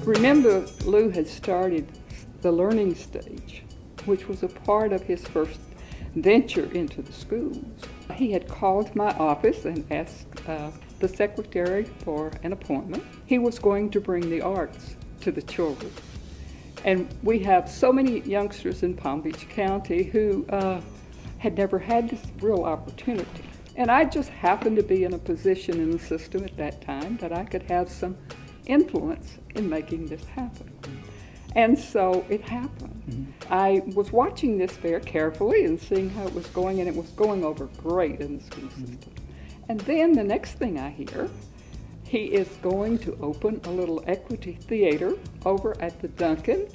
Remember, Lou had started the learning stage, which was a part of his first venture into the schools. He had called my office and asked the secretary for an appointment. He was going to bring the arts to the children. And we have so many youngsters in Palm Beach County who had never had this real opportunity. And I just happened to be in a position in the system at that time that I could have some influence in making this happen. And so it happened. I was watching this fair carefully and seeing how it was going, and it was going over great in the school system. And then the next thing I hear, he is going to open a little equity theater over at the Duncan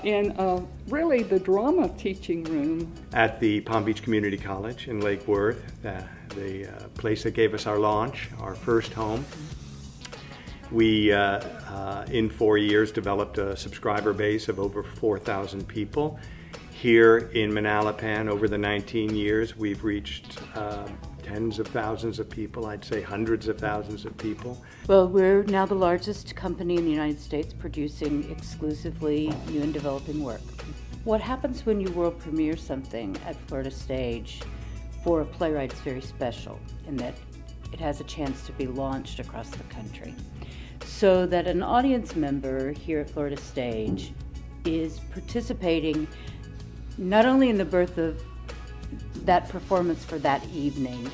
in really the drama teaching room. At the Palm Beach Community College in Lake Worth, the place that gave us our launch, our first home. We, in 4 years, developed a subscriber base of over 4,000 people. Here in Manalapan, over the 19 years, we've reached tens of thousands of people, I'd say hundreds of thousands of people. Well, we're now the largest company in the United States producing exclusively new and developing work. What happens when you world premiere something at Florida Stage for a playwright is very special in that it has a chance to be launched across the country. So that an audience member here at Florida Stage is participating not only in the birth of that performance for that evening,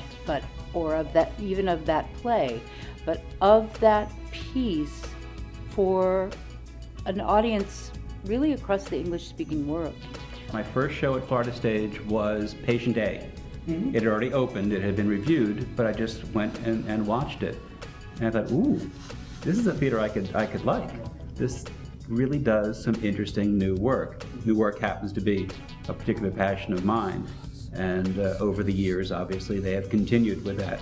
or of that, even of that play, but of that piece for an audience really across the English-speaking world. My first show at Florida Stage was Patient A. It had already opened, it had been reviewed, but I just went and watched it. And I thought, ooh, this is a theater I could like. This really does some interesting new work. New work happens to be a particular passion of mine. And over the years, obviously, they have continued with that.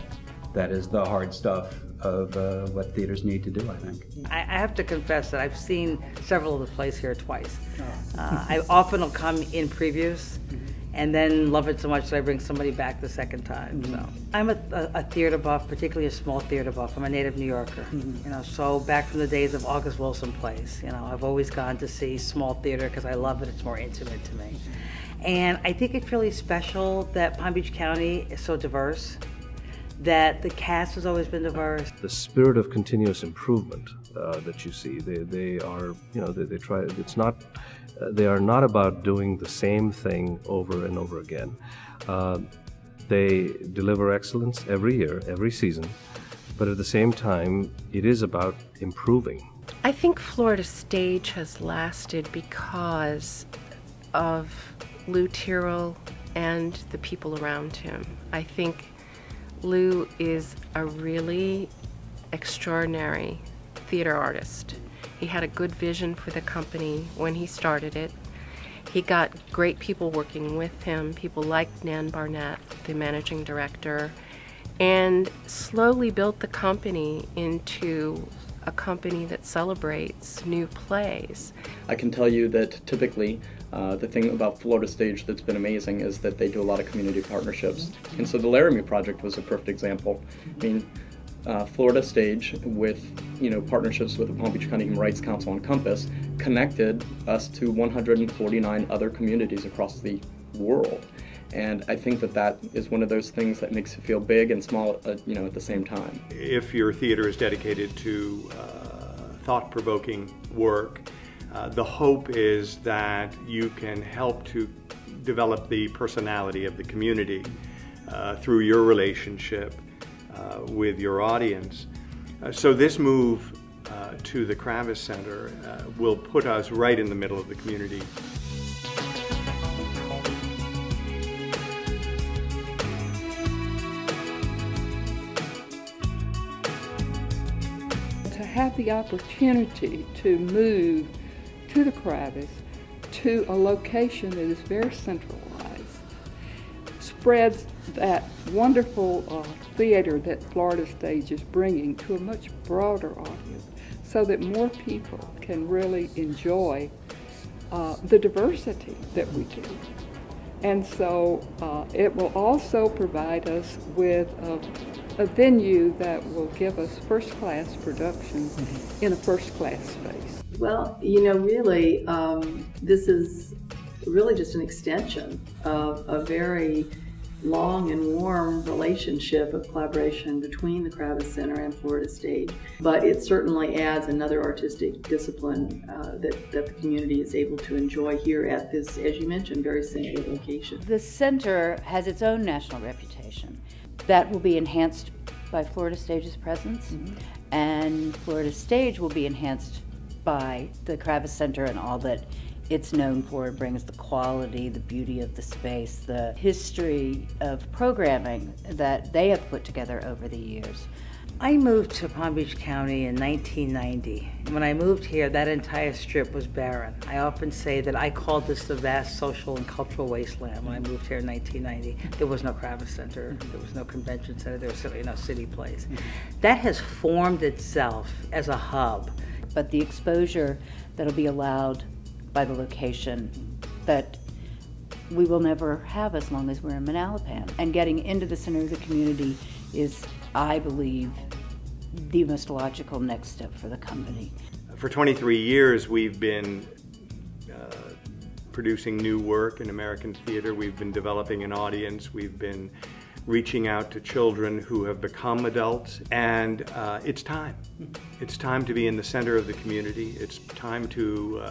That is the hard stuff of what theaters need to do, I think. I have to confess that I've seen several of the plays here twice. I often will come in previews and then love it so much that I bring somebody back the second time. So I'm a theater buff, particularly a small theater buff. I'm a native New Yorker, you know. So back from the days of August Wilson plays, you know, I've always gone to see small theater because I love it. It's more intimate to me, and I think it's really special that Palm Beach County is so diverse, that the cast has always been diverse. The spirit of continuous improvement that you see, they are, you know, they try. It's not. They are not about doing the same thing over and over again. They deliver excellence every year, every season, but at the same time, it is about improving. I think Florida Stage has lasted because of Lou Tyrrell and the people around him. I think Lou is a really extraordinary theater artist. He had a good vision for the company when he started it. He got great people working with him, people like Nan Barnett, the managing director, and slowly built the company into a company that celebrates new plays. I can tell you that typically the thing about Florida Stage that's been amazing is that they do a lot of community partnerships. And so the Laramie Project was a perfect example. I mean, Florida Stage, with partnerships with the Palm Beach County Human Rights Council and Compass, connected us to 149 other communities across the world. And I think that that is one of those things that makes it feel big and small, at the same time. If your theater is dedicated to thought-provoking work, the hope is that you can help to develop the personality of the community through your relationship with your audience. So this move to the Kravis Center will put us right in the middle of the community. To have the opportunity to move to the Kravis, to a location that is very centralized, spreads that wonderful theater that Florida Stage is bringing to a much broader audience, so that more people can really enjoy the diversity that we do. And so it will also provide us with a venue that will give us first-class production in a first-class space. Well, you know, really, this is really just an extension of a very long and warm relationship of collaboration between the Kravis Center and Florida Stage. But it certainly adds another artistic discipline that the community is able to enjoy here at this, as you mentioned, very central location. The center has its own national reputation that will be enhanced by Florida Stage's presence, and Florida Stage will be enhanced by the Kravis Center and all that it's known for. It brings the quality, the beauty of the space, the history of programming that they have put together over the years. I moved to Palm Beach County in 1990. When I moved here, that entire strip was barren. I often say that I called this the vast social and cultural wasteland when I moved here in 1990. There was no Kravis Center, there was no convention center, there was certainly no City Place. That has formed itself as a hub. But the exposure that'll be allowed by the location that we will never have as long as we're in Manalapan. And getting into the center of the community is, I believe, the most logical next step for the company. For 23 years, we've been producing new work in American theater. We've been developing an audience. We've been reaching out to children who have become adults, and it's time. It's time to be in the center of the community. It's time to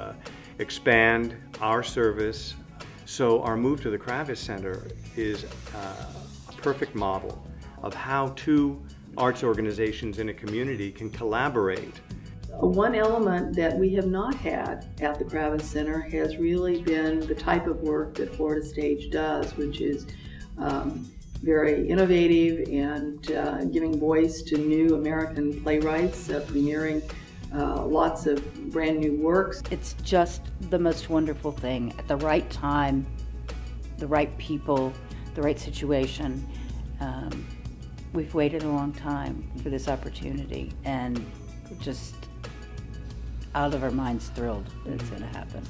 expand our service. So our move to the Kravis Center is a perfect model of how two arts organizations in a community can collaborate. One element that we have not had at the Kravis Center has really been the type of work that Florida Stage does, which is very innovative and giving voice to new American playwrights, premiering lots of brand new works. It's just the most wonderful thing. At the right time, the right people, the right situation. We've waited a long time for this opportunity, and we're just out of our minds thrilled that it's going to happen.